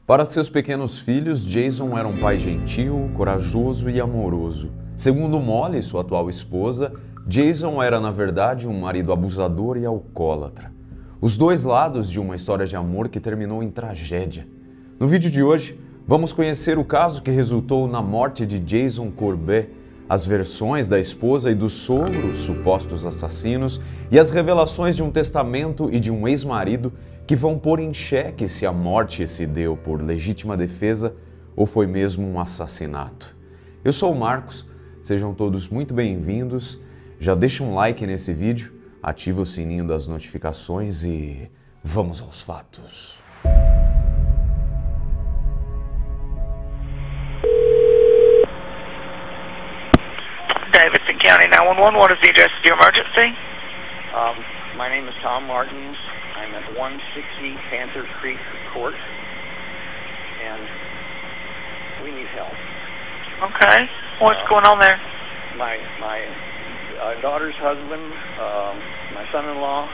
Para seus pequenos filhos, Jason era um pai gentil, corajoso e amoroso. Segundo Molly, sua atual esposa, Jason era, na verdade, um marido abusador e alcoólatra. Os dois lados de uma história de amor que terminou em tragédia. No vídeo de hoje, vamos conhecer o caso que resultou na morte de Jason Corbett, as versões da esposa e do sogro, supostos assassinos, e as revelações de um testamento e de um ex-marido que vão pôr em xeque se a morte se deu por legítima defesa ou foi mesmo um assassinato. Eu sou o Marcos, sejam todos muito bem-vindos. Já deixa um like nesse vídeo, ativa o sininho das notificações e vamos aos fatos. Davidson County 911, what is the address of your emergency? My name is Tom Martins. I'm at 160 Panther Creek Court, and we need help. Okay, what's going on there? My daughter's husband, my son-in-law,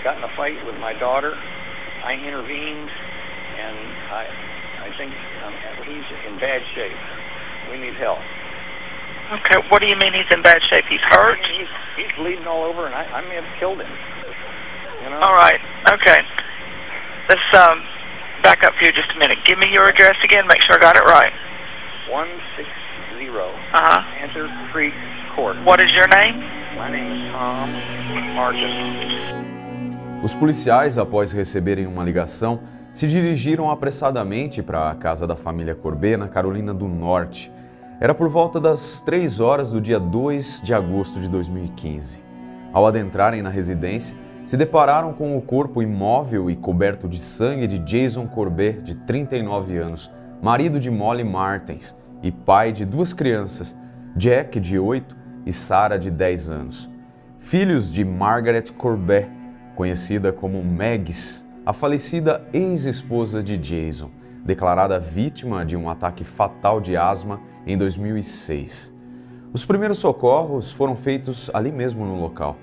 got in a fight with my daughter. I intervened, and I think he's in bad shape. We need help. Okay, what do you mean he's in bad shape? He's hurt? He's bleeding all over, and I may have killed him. You know? All right, okay. Let's back up here just a minute. Give me your address again, make sure I got it right. 160 Panther Creek Court. What is your name? My name is Tom Martins. Os policiais, após receberem uma ligação, se dirigiram apressadamente para a casa da família Corbett, na Carolina do Norte. Era por volta das 3 horas do dia 2 de agosto de 2015. Ao adentrarem na residência, se depararam com o corpo imóvel e coberto de sangue de Jason Corbett, de 39 anos, marido de Molly Martins e pai de 2 crianças, Jack, de 8, e Sarah, de 10 anos. Filhos de Margaret Corbett, conhecida como Megs, a falecida ex-esposa de Jason, declarada vítima de um ataque fatal de asma em 2006. Os primeiros socorros foram feitos ali mesmo no local,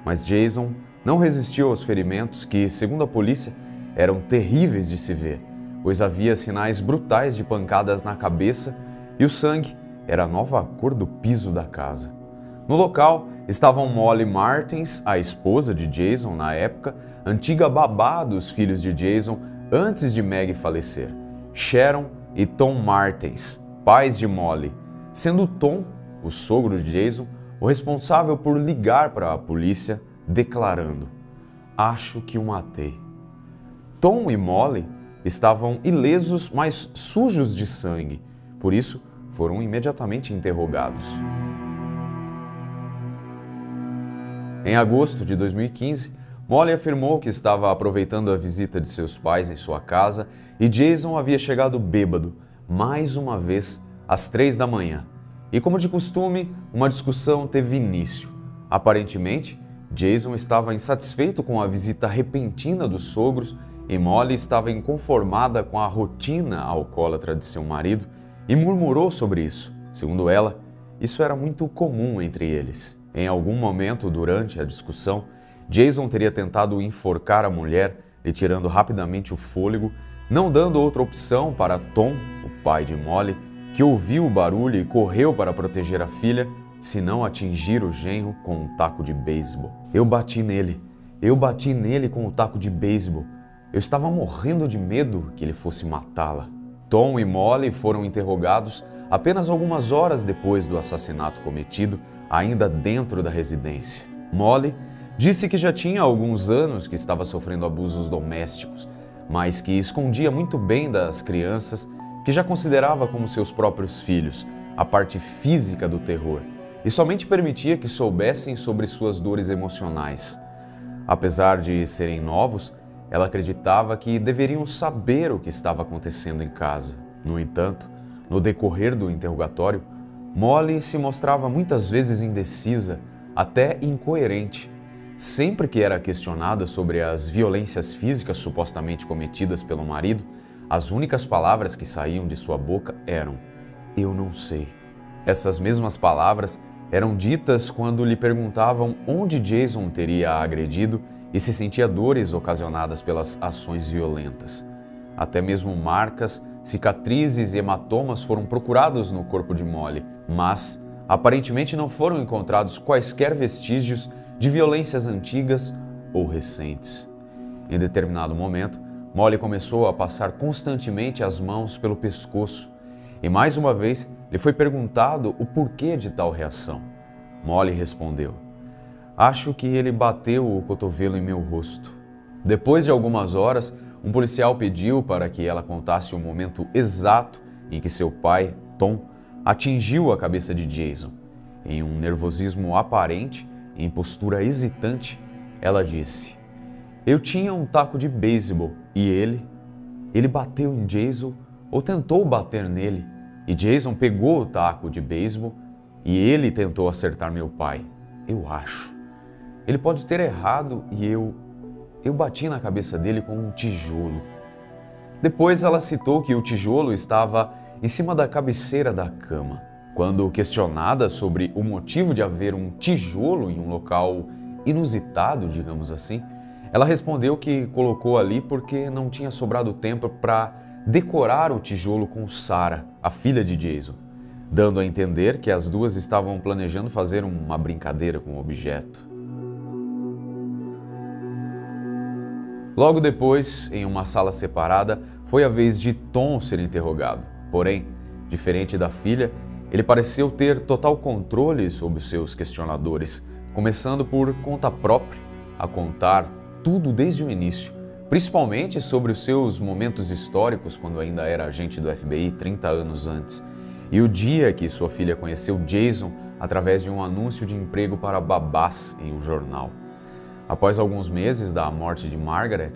mas Jason não resistiu aos ferimentos que, segundo a polícia, eram terríveis de se ver, pois havia sinais brutais de pancadas na cabeça e o sangue era a nova cor do piso da casa. No local estavam Molly Martins, a esposa de Jason na época, antiga babá dos filhos de Jason antes de Meg falecer, Sharon e Tom Martins, pais de Molly, sendo Tom, o sogro de Jason, o responsável por ligar para a polícia declarando: "Acho que o matei". Tom e Molly estavam ilesos, mas sujos de sangue, por isso foram imediatamente interrogados. Em agosto de 2015, Molly afirmou que estava aproveitando a visita de seus pais em sua casa e Jason havia chegado bêbado, mais uma vez, às 3 da manhã. E como de costume, uma discussão teve início. Aparentemente, Jason estava insatisfeito com a visita repentina dos sogros e Molly estava inconformada com a rotina alcoólatra de seu marido e murmurou sobre isso. Segundo ela, isso era muito comum entre eles. Em algum momento durante a discussão, Jason teria tentado enforcar a mulher, lhe tirando rapidamente o fôlego, não dando outra opção para Tom, o pai de Molly, que ouviu o barulho e correu para proteger a filha, se não atingir o genro com um taco de beisebol. Eu bati nele com o taco de beisebol. Eu estava morrendo de medo que ele fosse matá-la. Tom e Molly foram interrogados apenas algumas horas depois do assassinato cometido, ainda dentro da residência. Molly disse que já tinha alguns anos que estava sofrendo abusos domésticos, mas que escondia muito bem das crianças, que já considerava como seus próprios filhos, a parte física do terror, e somente permitia que soubessem sobre suas dores emocionais. Apesar de serem novos, ela acreditava que deveriam saber o que estava acontecendo em casa. No entanto, no decorrer do interrogatório, Molly se mostrava muitas vezes indecisa, até incoerente. Sempre que era questionada sobre as violências físicas supostamente cometidas pelo marido, as únicas palavras que saíam de sua boca eram: "Eu não sei". Essas mesmas palavras eram ditas quando lhe perguntavam onde Jason teria a agredido e se sentia dores ocasionadas pelas ações violentas. Até mesmo marcas, cicatrizes e hematomas foram procurados no corpo de Molly, mas aparentemente não foram encontrados quaisquer vestígios de violências antigas ou recentes. Em determinado momento, Molly começou a passar constantemente as mãos pelo pescoço e mais uma vez lhe foi perguntado o porquê de tal reação. Molly respondeu: "Acho que ele bateu o cotovelo em meu rosto." Depois de algumas horas, um policial pediu para que ela contasse o momento exato em que seu pai, Tom, atingiu a cabeça de Jason. Em um nervosismo aparente e em postura hesitante, ela disse: "Eu tinha um taco de beisebol e ele bateu em Jason ou tentou bater nele, e Jason pegou o taco de beisebol e ele tentou acertar meu pai. Eu acho. Ele pode ter errado e eu bati na cabeça dele com um tijolo." Depois ela citou que o tijolo estava em cima da cabeceira da cama. Quando questionada sobre o motivo de haver um tijolo em um local inusitado, digamos assim, ela respondeu que colocou ali porque não tinha sobrado tempo para decorar o tijolo com Sarah, a filha de Jason, dando a entender que as duas estavam planejando fazer uma brincadeira com o objeto. Logo depois, em uma sala separada, foi a vez de Tom ser interrogado. Porém, diferente da filha, ele pareceu ter total controle sobre os seus questionadores, começando por conta própria a contar tudo desde o início, principalmente sobre os seus momentos históricos quando ainda era agente do FBI 30 anos antes, e o dia que sua filha conheceu Jason através de um anúncio de emprego para babás em um jornal. Após alguns meses da morte de Margaret,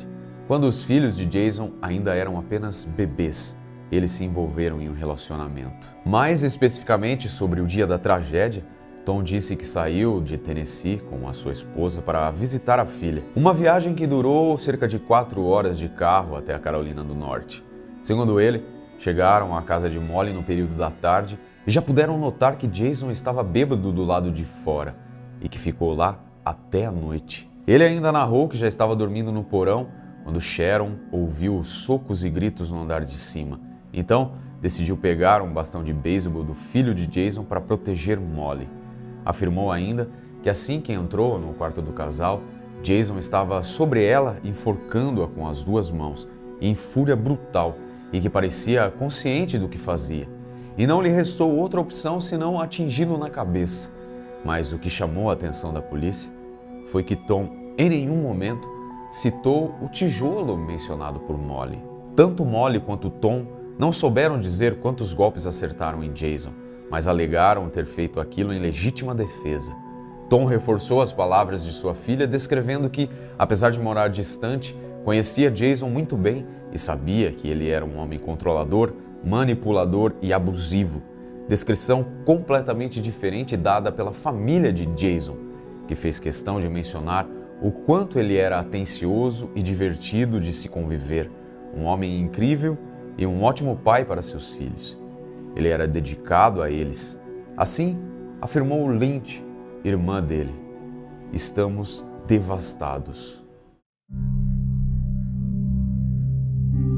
quando os filhos de Jason ainda eram apenas bebês, eles se envolveram em um relacionamento. Mais especificamente sobre o dia da tragédia, Tom disse que saiu de Tennessee com a sua esposa para visitar a filha. Uma viagem que durou cerca de 4 horas de carro até a Carolina do Norte. Segundo ele, chegaram à casa de Molly no período da tarde e já puderam notar que Jason estava bêbado do lado de fora e que ficou lá até a noite. Ele ainda narrou que já estava dormindo no porão quando Sharon ouviu os socos e gritos no andar de cima. Então, decidiu pegar um bastão de beisebol do filho de Jason para proteger Molly. Afirmou ainda que assim que entrou no quarto do casal, Jason estava sobre ela, enforcando-a com as 2 mãos, em fúria brutal, e que parecia consciente do que fazia. E não lhe restou outra opção senão atingi-lo na cabeça. Mas o que chamou a atenção da polícia foi que Tom, em nenhum momento, citou o tijolo mencionado por Molly. Tanto Molly quanto Tom não souberam dizer quantos golpes acertaram em Jason, mas alegaram ter feito aquilo em legítima defesa. Tom reforçou as palavras de sua filha, descrevendo que, apesar de morar distante, conhecia Jason muito bem e sabia que ele era um homem controlador, manipulador e abusivo. Descrição completamente diferente dada pela família de Jason, que fez questão de mencionar o quanto ele era atencioso e divertido de se conviver, um homem incrível e um ótimo pai para seus filhos. Ele era dedicado a eles. Assim, afirmou Lynch, irmã dele: "Estamos devastados."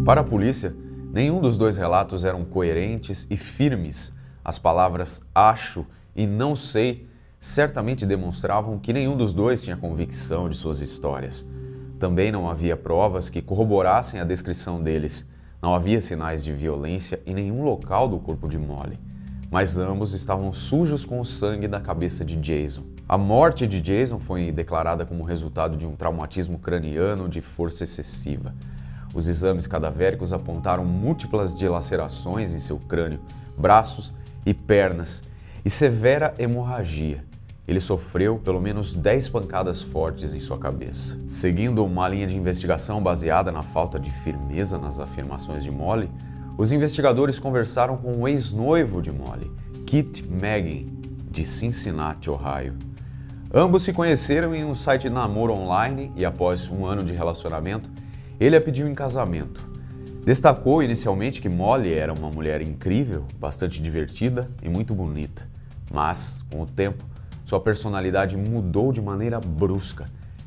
Para a polícia, nenhum dos 2 relatos eram coerentes e firmes. As palavras "acho" e "não sei" certamente demonstravam que nenhum dos 2 tinha convicção de suas histórias. Também não havia provas que corroborassem a descrição deles. Não havia sinais de violência em nenhum local do corpo de Molly, mas ambos estavam sujos com o sangue da cabeça de Jason. A morte de Jason foi declarada como resultado de um traumatismo craniano de força excessiva. Os exames cadavéricos apontaram múltiplas dilacerações em seu crânio, braços e pernas e severa hemorragia. Ele sofreu pelo menos 10 pancadas fortes em sua cabeça. Seguindo uma linha de investigação baseada na falta de firmeza nas afirmações de Molly, os investigadores conversaram com o ex-noivo de Molly, Kit Magin, de Cincinnati, Ohio. Ambos se conheceram em um site de namoro online e, após 1 ano de relacionamento, ele a pediu em casamento. Destacou inicialmente que Molly era uma mulher incrível, bastante divertida e muito bonita, mas, com o tempo, sua personalidade mudou de maneira brusca.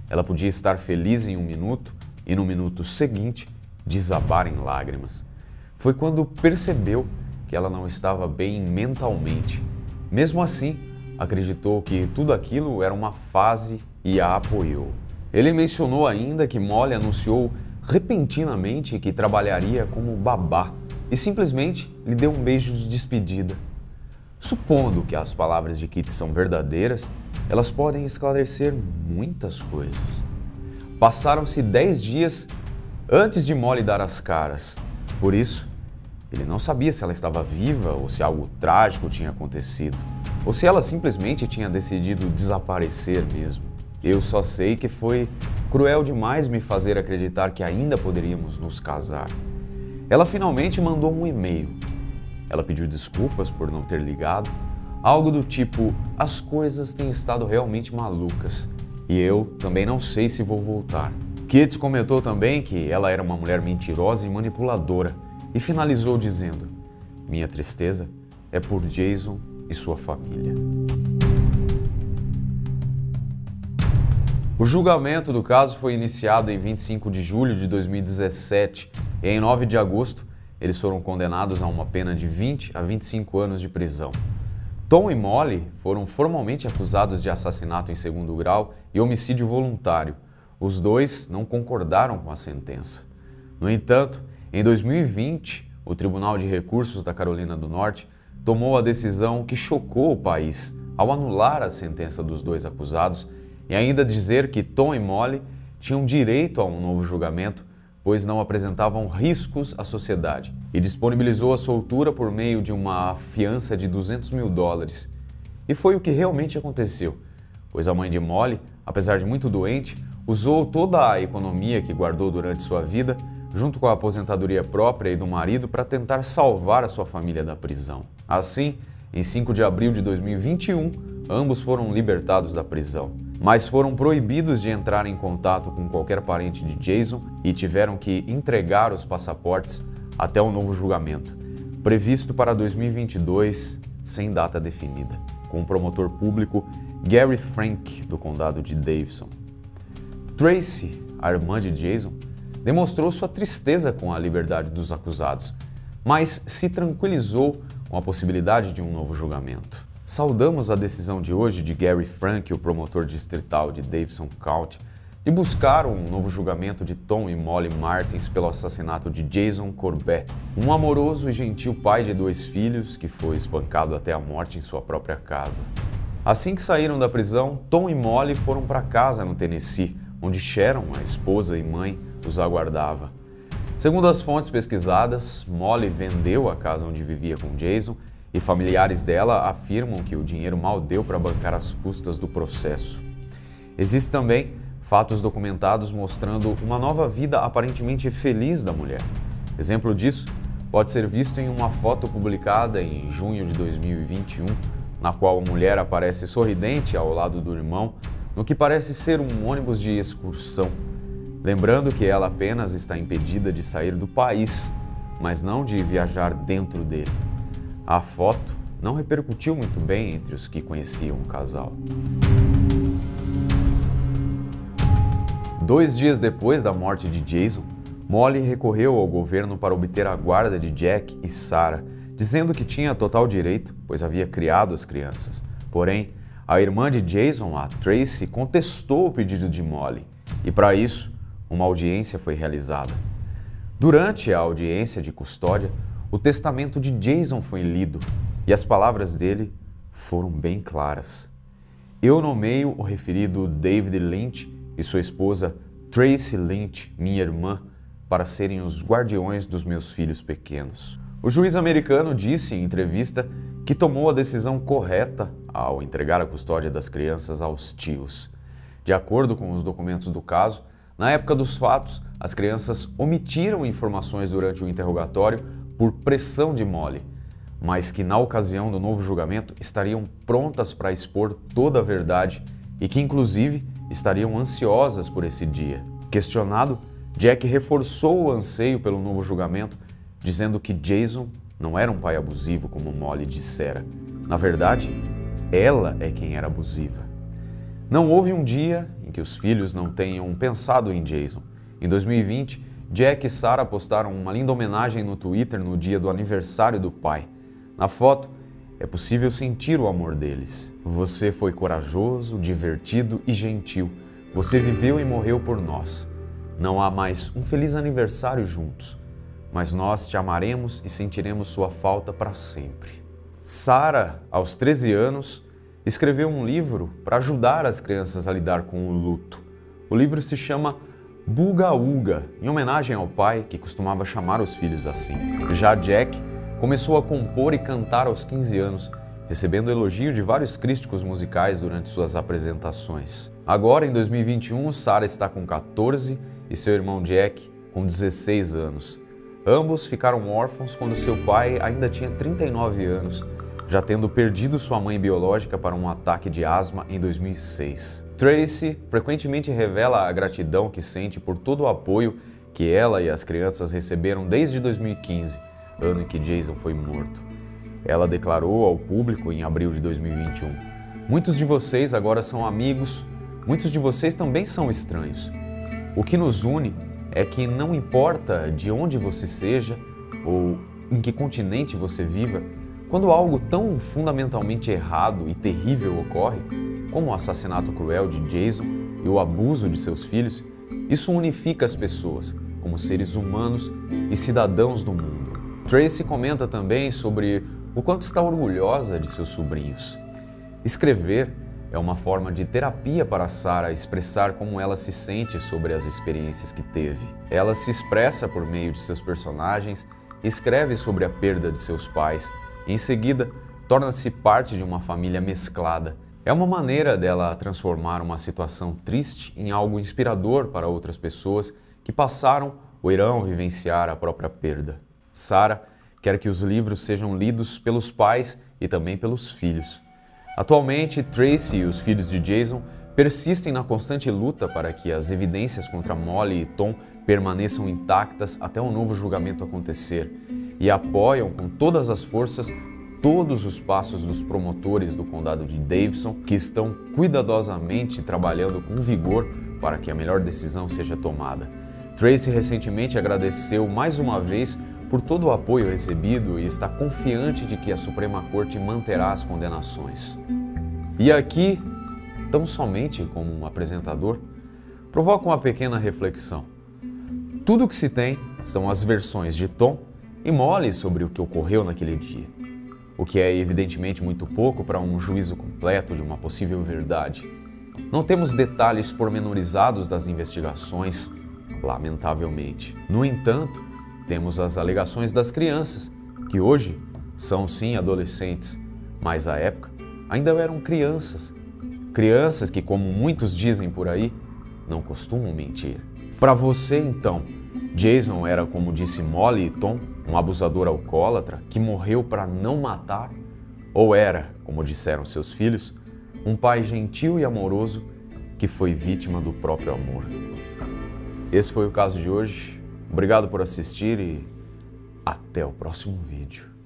Ela podia estar feliz em 1 minuto e no minuto seguinte desabar em lágrimas. Foi quando percebeu que ela não estava bem mentalmente. Mesmo assim, acreditou que tudo aquilo era uma fase e a apoiou. Ele mencionou ainda que Molly anunciou repentinamente que trabalharia como babá e simplesmente lhe deu um beijo de despedida. Supondo que as palavras de Kit são verdadeiras, elas podem esclarecer muitas coisas. Passaram-se 10 dias antes de Molly dar as caras. Por isso, ele não sabia se ela estava viva ou se algo trágico tinha acontecido, ou se ela simplesmente tinha decidido desaparecer mesmo. Eu só sei que foi cruel demais me fazer acreditar que ainda poderíamos nos casar. Ela finalmente mandou um e-mail. Ela pediu desculpas por não ter ligado, algo do tipo: as coisas têm estado realmente malucas e eu também não sei se vou voltar. Kit comentou também que ela era uma mulher mentirosa e manipuladora e finalizou dizendo: minha tristeza é por Jason e sua família. O julgamento do caso foi iniciado em 25 de julho de 2017 e em 9 de agosto eles foram condenados a uma pena de 20 a 25 anos de prisão. Tom e Molly foram formalmente acusados de assassinato em segundo grau e homicídio voluntário. Os dois não concordaram com a sentença. No entanto, em 2020, o Tribunal de Recursos da Carolina do Norte tomou a decisão que chocou o país ao anular a sentença dos dois acusados e ainda dizer que Tom e Molly tinham direito a um novo julgamento, pois não apresentavam riscos à sociedade, e disponibilizou a soltura por meio de uma fiança de $200 mil. E foi o que realmente aconteceu, pois a mãe de Molly, apesar de muito doente, usou toda a economia que guardou durante sua vida, junto com a aposentadoria própria e do marido, para tentar salvar a sua família da prisão. Assim, em 5 de abril de 2021, ambos foram libertados da prisão, mas foram proibidos de entrar em contato com qualquer parente de Jason e tiveram que entregar os passaportes até o novo julgamento, previsto para 2022, sem data definida, com o promotor público Gary Frank, do condado de Davidson. Tracy, a irmã de Jason, demonstrou sua tristeza com a liberdade dos acusados, mas se tranquilizou com a possibilidade de um novo julgamento. Saudamos a decisão de hoje de Gary Frank, o promotor distrital de Davidson County, de buscar um novo julgamento de Tom e Molly Martins pelo assassinato de Jason Corbett, um amoroso e gentil pai de 2 filhos que foi espancado até a morte em sua própria casa. Assim que saíram da prisão, Tom e Molly foram para casa no Tennessee, onde Sharon, a esposa e mãe, os aguardava. Segundo as fontes pesquisadas, Molly vendeu a casa onde vivia com Jason e familiares dela afirmam que o dinheiro mal deu para bancar as custas do processo. Existem também fatos documentados mostrando uma nova vida aparentemente feliz da mulher. Exemplo disso pode ser visto em uma foto publicada em junho de 2021, na qual a mulher aparece sorridente ao lado do irmão, no que parece ser um ônibus de excursão. Lembrando que ela apenas está impedida de sair do país, mas não de viajar dentro dele. A foto não repercutiu muito bem entre os que conheciam o casal. 2 dias depois da morte de Jason, Molly recorreu ao governo para obter a guarda de Jack e Sarah, dizendo que tinha total direito, pois havia criado as crianças. Porém, a irmã de Jason, a Tracy, contestou o pedido de Molly, e para isso, uma audiência foi realizada. Durante a audiência de custódia, o testamento de Jason foi lido e as palavras dele foram bem claras. Eu nomeio o referido David Lynch e sua esposa Tracy Lynch, minha irmã, para serem os guardiões dos meus filhos pequenos. O juiz americano disse em entrevista que tomou a decisão correta ao entregar a custódia das crianças aos tios. De acordo com os documentos do caso, na época dos fatos, as crianças omitiram informações durante o interrogatório por pressão de Molly, mas que na ocasião do novo julgamento estariam prontas para expor toda a verdade e que inclusive estariam ansiosas por esse dia. Questionado, Jack reforçou o anseio pelo novo julgamento, dizendo que Jason não era um pai abusivo como Molly dissera. Na verdade, ela é quem era abusiva. Não houve um dia em que os filhos não tenham pensado em Jason. Em 2020, Jack e Sarah postaram uma linda homenagem no Twitter no dia do aniversário do pai. Na foto, é possível sentir o amor deles. Você foi corajoso, divertido e gentil. Você viveu e morreu por nós. Não há mais um feliz aniversário juntos, mas nós te amaremos e sentiremos sua falta para sempre. Sarah, aos 13 anos, escreveu um livro para ajudar as crianças a lidar com o luto. O livro se chama Buga Uga, em homenagem ao pai que costumava chamar os filhos assim. Já Jack começou a compor e cantar aos 15 anos, recebendo elogio de vários críticos musicais durante suas apresentações. Agora, em 2021, Sarah está com 14 e seu irmão Jack com 16 anos. Ambos ficaram órfãos quando seu pai ainda tinha 39 anos, já tendo perdido sua mãe biológica para um ataque de asma em 2006. Tracy frequentemente revela a gratidão que sente por todo o apoio que ela e as crianças receberam desde 2015, ano em que Jason foi morto. Ela declarou ao público em abril de 2021: "Muitos de vocês agora são amigos, muitos de vocês também são estranhos. O que nos une é que não importa de onde você seja ou em que continente você viva, quando algo tão fundamentalmente errado e terrível ocorre, como o assassinato cruel de Jason e o abuso de seus filhos, isso unifica as pessoas como seres humanos e cidadãos do mundo." Tracy comenta também sobre o quanto está orgulhosa de seus sobrinhos. Escrever é uma forma de terapia para Sarah expressar como ela se sente sobre as experiências que teve. Ela se expressa por meio de seus personagens, escreve sobre a perda de seus pais e, em seguida, torna-se parte de uma família mesclada. É uma maneira dela transformar uma situação triste em algo inspirador para outras pessoas que passaram ou irão vivenciar a própria perda. Sarah quer que os livros sejam lidos pelos pais e também pelos filhos. Atualmente, Tracy e os filhos de Jason persistem na constante luta para que as evidências contra Molly e Tom permaneçam intactas até o novo julgamento acontecer e apoiam com todas as forças todos os passos dos promotores do condado de Davidson, que estão cuidadosamente trabalhando com vigor para que a melhor decisão seja tomada. Tracy recentemente agradeceu mais uma vez por todo o apoio recebido e está confiante de que a Suprema Corte manterá as condenações. E aqui, tão somente como um apresentador, provoca uma pequena reflexão. Tudo o que se tem são as versões de Tom e Molly sobre o que ocorreu naquele dia, o que é evidentemente muito pouco para um juízo completo de uma possível verdade. Não temos detalhes pormenorizados das investigações, lamentavelmente. No entanto, temos as alegações das crianças, que hoje são sim adolescentes, mas à época ainda eram crianças. Crianças que, como muitos dizem por aí, não costumam mentir. Para você, então, Jason era, como disse Molly e Tom, um abusador alcoólatra que morreu para não matar? Ou era, como disseram seus filhos, um pai gentil e amoroso que foi vítima do próprio amor? Esse foi o caso de hoje. Obrigado por assistir e até o próximo vídeo.